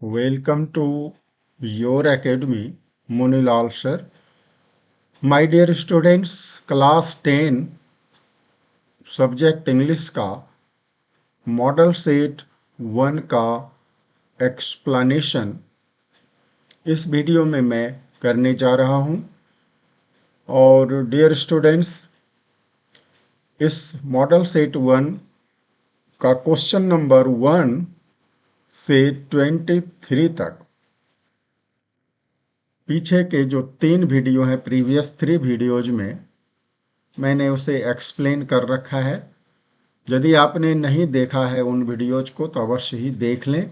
Welcome to your academy, Munilal sir. My dear students, class 10 subject English का model set 1 का explanation इस video में मैं करने जा रहा हूं। और डियर स्टूडेंट्स, इस मॉडल सेट 1 का क्वेश्चन नंबर 1 से 23 तक पीछे के जो 3 वीडियो हैं, प्रीवियस 3 वीडियोज में मैंने उसे एक्सप्लेन कर रखा है। यदि आपने नहीं देखा है उन वीडियोज को तो अवश्य ही देख लें।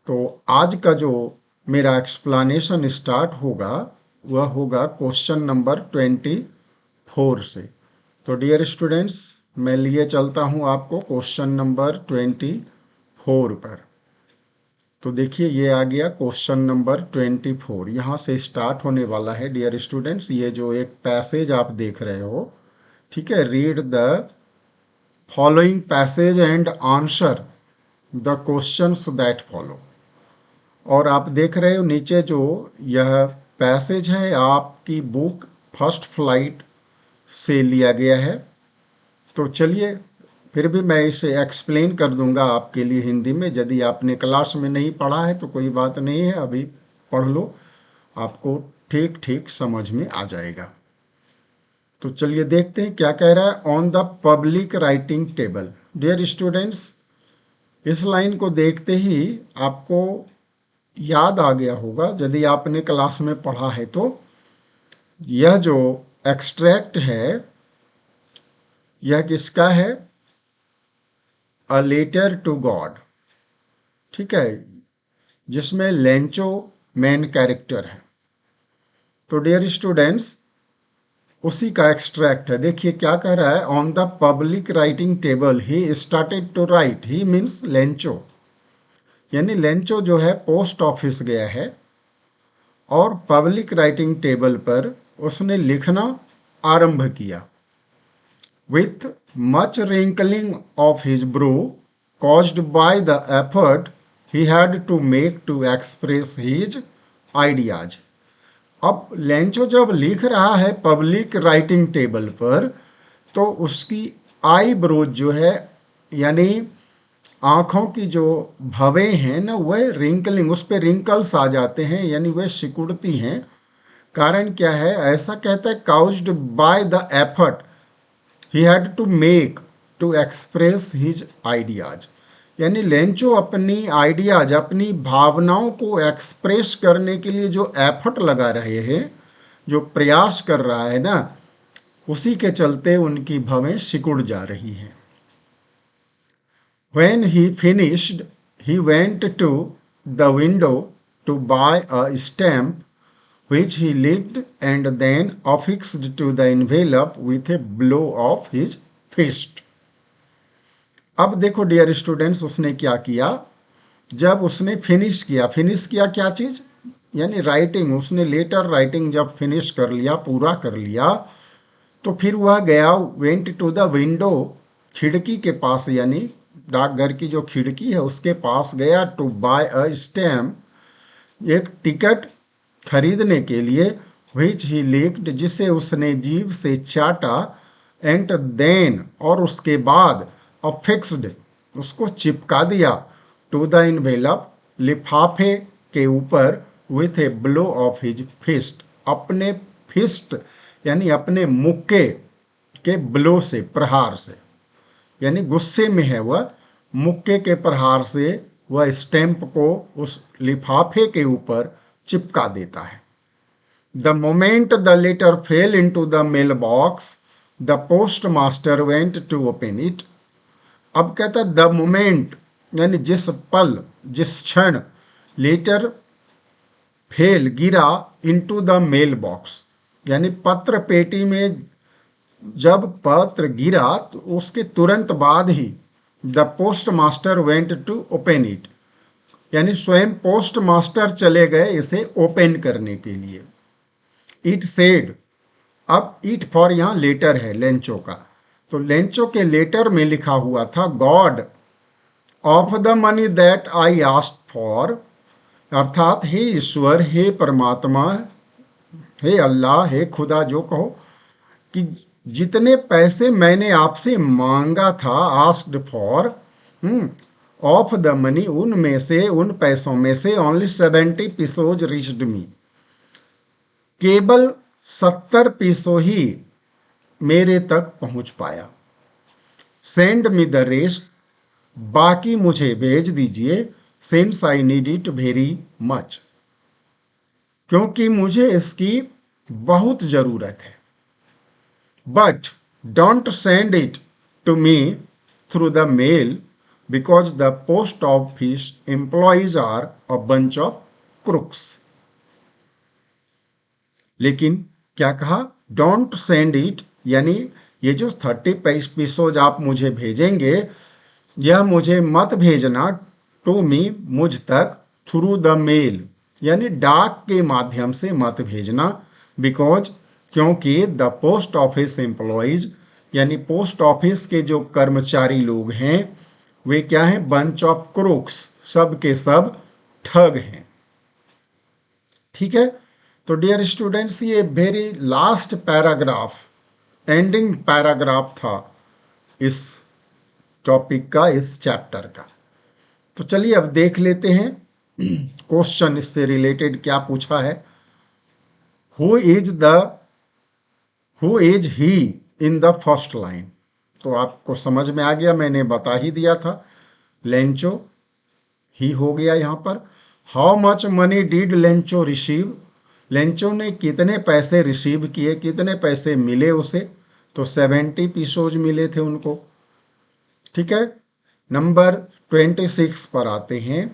तो आज का जो मेरा एक्सप्लेनेशन स्टार्ट होगा वह होगा क्वेश्चन नंबर 24 से। तो डियर स्टूडेंट्स, मैं लिए चलता हूं आपको क्वेश्चन नंबर 24 पर। तो देखिए, ये आ गया क्वेश्चन नंबर 24। यहाँ से स्टार्ट होने वाला है डियर स्टूडेंट्स। ये जो एक पैसेज आप देख रहे हो, ठीक है, read the following passage and answer the questions that follow. और आप देख रहे हो नीचे जो यह पैसेज है आपकी बुक फर्स्ट फ्लाइट से लिया गया है। तो चलिए, फिर भी मैं इसे एक्सप्लेन कर दूंगा आपके लिए हिंदी में। यदि आपने क्लास में नहीं पढ़ा है तो कोई बात नहीं है, अभी पढ़ लो, आपको ठीक ठीक समझ में आ जाएगा। तो चलिए देखते हैं क्या कह रहा है। On the public writing table. Dear students, इस लाइन को देखते ही आपको याद आ गया होगा, यदि आपने क्लास में पढ़ा है तो। यह जो एक्सट्रैक्ट है यह किसका है? अ लेटर टू गॉड, ठीक है, जिसमें लेंचो मेन कैरेक्टर है। तो डियर स्टूडेंट्स, उसी का एक्सट्रैक्ट है। देखिए क्या कह रहा है। On the public writing table he started to write. He means Lencho, यानी लेंचो जो है पोस्ट ऑफिस गया है और पब्लिक राइटिंग टेबल पर उसने लिखना आरंभ किया। With much wrinkling of his brow caused by the effort he had to make to express his ideas. अब लेंचो जब लिख रहा है पब्लिक राइटिंग टेबल पर, तो उसकी आई ब्रोज जो है, यानी आंखों की जो भवें हैं ना, वह रिंकलिंग, उस पर रिंकल्स आ जाते हैं, यानी वह सिकुड़ती हैं। कारण क्या है? ऐसा कहता है, caused by the effort he had to make to express his ideas. यानी लेंचो अपनी आइडियाज, अपनी भावनाओं को एक्सप्रेस करने के लिए जो एफर्ट लगा रहे हैं, जो प्रयास कर रहा है ना, उसी के चलते उनकी भवें सिकुड़ जा रही हैं। When he finished, he went to the window to buy a stamp which he licked and then affixed to the envelope with a blow of his fist. अब देखो डियर स्टूडेंट्स, उसने क्या किया। जब उसने फिनिश किया क्या चीज? यानी राइटिंग। उसने लेटर राइटिंग जब फिनिश कर लिया, पूरा कर लिया, तो फिर वह गया, वेंट टू द विंडो, खिड़की के पास, यानी डाकघर की जो खिड़की है उसके पास गया, टू बाय अ स्टैम्प, एक टिकट खरीदने के लिए, विच ही लिक्ड, जिसे उसने जीभ से चाटा, एंड देन, और उसके बाद, अफिक्स्ड, उसको चिपका दिया, टू द इनवेलप, लिफाफे के ऊपर, with a blow of his fist, अपने फिस्ट यानी अपने मुक्के के ब्लो से, प्रहार से, यानी गुस्से में है वह, मुक्के के प्रहार से वह स्टैंप को उस लिफाफे के ऊपर चिपका देता है। The moment the letter fell into the mail box, the post master went to open it. अब कहता है द मोमेंट, यानी जिस पल, जिस क्षण, लेटर फेल, गिरा, इनटू द मेल बॉक्स, यानी पत्र पेटी में जब पत्र गिरा तो उसके तुरंत बाद ही, the post master went to open it, यानी स्वयं पोस्ट मास्टर चले गए इसे ओपन करने के लिए। इट सेड, अब इट फॉर यहां लेटर है लेंचो का, तो लेंचो के लेटर में लिखा हुआ था, God of the money that I asked for, अर्थात हे ईश्वर, हे परमात्मा, हे अल्लाह, हे खुदा जो कहो, कि जितने पैसे मैंने आपसे मांगा था, asked for, of the money, उनमें से, उन पैसों में से ओनली 70 पीसोज रिच्ड मी, केवल 70 पीसों ही मेरे तक पहुंच पाया। सेंड मी द रेस्ट, बाकी मुझे भेज दीजिए, since I need it very much, क्योंकि मुझे इसकी बहुत जरूरत है। But don't send it to me through the mail, because the post office employees are a bunch of crooks. लेकिन क्या कहा? डोंट सेंड इट, यानी ये जो 30 पीसोज आप मुझे भेजेंगे, यह मुझे मत भेजना, टू मी, मुझ तक, थ्रू द मेल, यानी डाक के माध्यम से मत भेजना, बिकॉज, क्योंकि द पोस्ट ऑफिस एम्प्लॉइज, यानी पोस्ट ऑफिस के जो कर्मचारी लोग हैं, वे क्या हैं? बंच ऑफ क्रूक्स, सब के सब ठग हैं। ठीक है, तो डियर स्टूडेंट्स, ये very last paragraph, ending paragraph था इस टॉपिक का, इस चैप्टर का। तो चलिए अब देख लेते हैं क्वेश्चन इससे रिलेटेड क्या पूछा है। Who is he in the first line? तो आपको समझ में आ गया, मैंने बता ही दिया था, लेंचो ही हो गया यहाँ पर। How much money did Lencho receive? Lencho ने कितने पैसे रिसीव किए, कितने पैसे मिले उसे? तो 70 पीसोज मिले थे उनको। ठीक है, नंबर 26 पर आते हैं।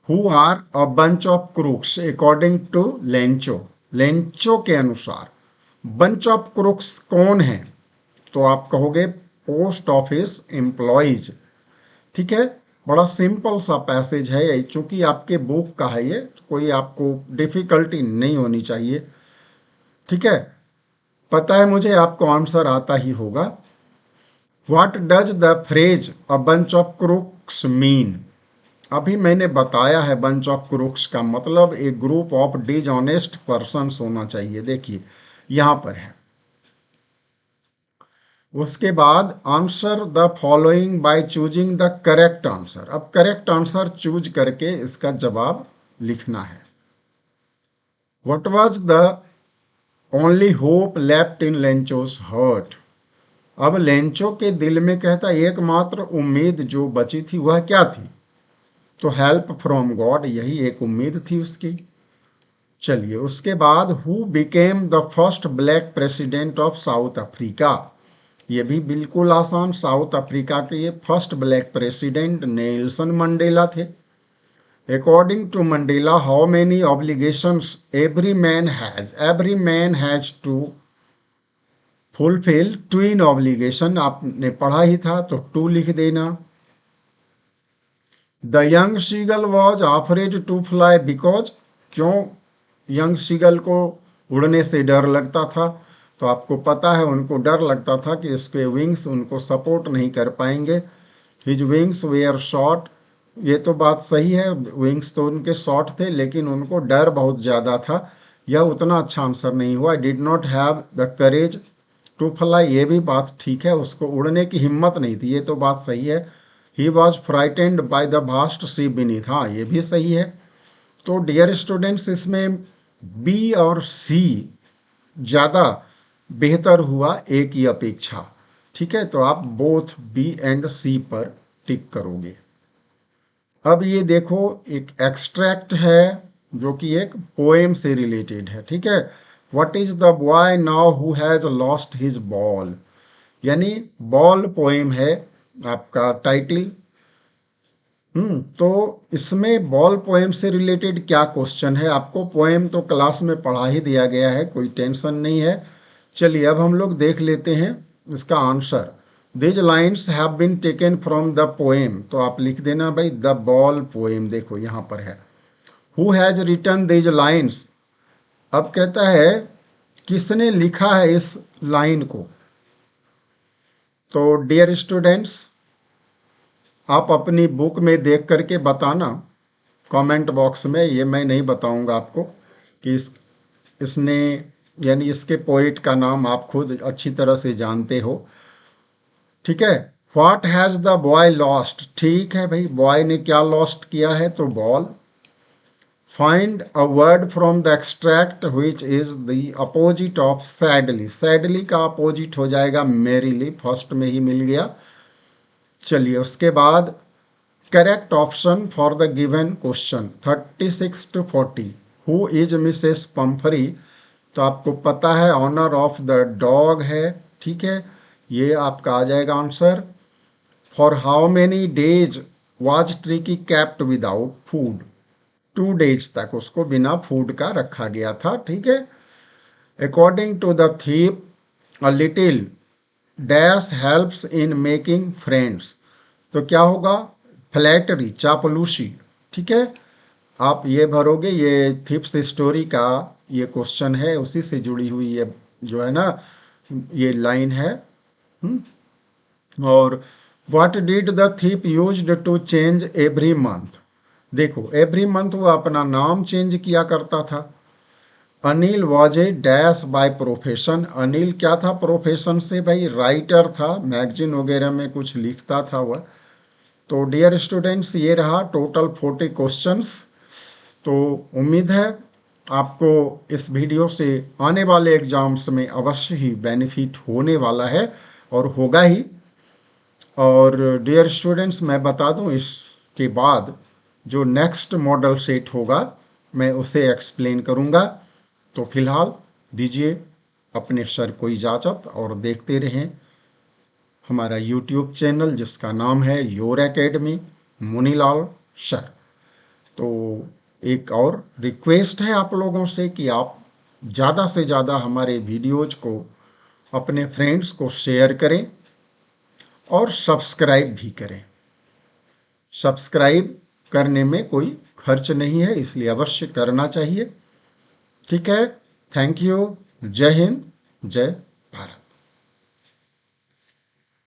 Who are a bunch of crooks according to Lencho? Lencho के अनुसार बंच ऑफ क्रूक्स कौन है? तो आप कहोगे पोस्ट ऑफिस एम्प्लॉइज। ठीक है, बड़ा सिंपल सा पैसेज है, चूंकि आपके बुक का है ये, कोई आपको डिफिकल्टी नहीं होनी चाहिए। ठीक है, पता है मुझे आपको आंसर आता ही होगा। What does the phrase a bunch of crooks mean? अभी मैंने बताया है, बंच ऑफ क्रूक्स का मतलब एक ग्रुप ऑफ डिसऑनेस्ट पर्सन्स होना चाहिए। देखिए यहां पर है, उसके बाद answer the following by choosing the correct answer. अब करेक्ट आंसर चूज करके इसका जवाब लिखना है। What was the only hope left in Lencho's heart? अब लेंचो के दिल में कहता एकमात्र उम्मीद जो बची थी वह क्या थी? तो हेल्प फ्रॉम गॉड, यही एक उम्मीद थी उसकी। चलिए उसके बाद, who became the first black president of South Africa? ये भी बिल्कुल आसान, साउथ अफ्रीका के ये first black president Nelson Mandela थे। According to Mandela, how many obligations every man has? Every man has to fulfil twin obligation, आपने पढ़ा ही था, तो टू लिख देना। The young seagull was offered to fly because, क्यों यंग सीगल को उड़ने से डर लगता था? तो आपको पता है उनको डर लगता था कि उसके विंग्स उनको सपोर्ट नहीं कर पाएंगे। हिज विंग्स वेयर शॉर्ट, ये तो बात सही है, विंग्स तो उनके शॉर्ट थे, लेकिन उनको डर बहुत ज़्यादा था। यह उतना अच्छा आंसर नहीं हुआ। Did not have the courage to fly, ये भी बात ठीक है, उसको उड़ने की हिम्मत नहीं थी, ये तो बात सही है। He was frightened by the vast sea beneath, हाँ ये भी सही है। तो डियर स्टूडेंट्स, इसमें बी और सी ज़्यादा बेहतर हुआ ए की अपेक्षा। ठीक है, तो आप बोथ बी एंड सी पर टिक करोगे। अब ये देखो, एक एक्सट्रैक्ट है जो कि एक पोएम से रिलेटेड है। ठीक है, what is the boy now who has lost his ball? यानी बॉल पोएम है आपका टाइटल। तो इसमें बॉल पोएम से रिलेटेड क्या क्वेश्चन है? आपको पोएम तो क्लास में पढ़ा ही दिया गया है, कोई टेंशन नहीं है। चलिए अब हम लोग देख लेते हैं इसका answer. These lines have been taken from the poem, तो आप लिख देना भाई द बॉल पोएम। देखो यहाँ पर है, who has written these lines? अब कहता है किसने लिखा है इस लाइन को? तो डियर स्टूडेंट्स, आप अपनी बुक में देख करके बताना कमेंट बॉक्स में, ये मैं नहीं बताऊंगा आपको कि इसने यानी इसके पोइट का नाम आप खुद अच्छी तरह से जानते हो। ठीक है। What has the boy lost, ठीक है भाई, बॉय ने क्या लॉस्ट किया है, तो ball. Find a word from the extract which is the opposite of sadly, sadly का अपोजिट हो जाएगा मेरीली, फर्स्ट में ही मिल गया। चलिए उसके बाद correct option for the given question 36 to 40, who is Mrs Pumphrey, तो आपको पता है ऑनर ऑफ द डॉग है। ठीक है, ये आपका आ जाएगा answer. For how many days was tricky kept without food, 2 days तक उसको बिना फूड का रखा गया था। ठीक है। According to the thief a little dash helps in making friends, तो क्या होगा, फ्लैटरी, चापलूसी। ठीक है, आप ये भरोगे, ये थिप्स स्टोरी का ये क्वेश्चन है, उसी से जुड़ी हुई ये जो है ना ये लाइन है। और what did the thief used to change every month, देखो एवरी मंथ वो अपना नाम चेंज किया करता था। Anil was a dash by profession, Anil क्या था प्रोफेशन से, भाई राइटर था, मैगजीन वगैरह में कुछ लिखता था वह। तो डियर स्टूडेंट्स, ये रहा टोटल 40 क्वेश्चंस। तो उम्मीद है आपको इस वीडियो से आने वाले एग्जाम्स में अवश्य ही बेनिफिट होने वाला है और होगा ही। और डियर स्टूडेंट्स, मैं बता दूं इसके बाद जो नेक्स्ट मॉडल सेट होगा मैं उसे एक्सप्लेन करूंगा। तो फिलहाल दीजिए अपने सर को इजाज़त और देखते रहें हमारा यूट्यूब चैनल जिसका नाम है योर एकेडमी मुनीलाल सर। तो एक और रिक्वेस्ट है आप लोगों से कि आप ज़्यादा से ज़्यादा हमारे वीडियोज को अपने फ्रेंड्स को शेयर करें और सब्सक्राइब भी करें। सब्सक्राइब करने में कोई खर्च नहीं है, इसलिए अवश्य करना चाहिए। ठीक है, थैंक यू, जय हिंद, जय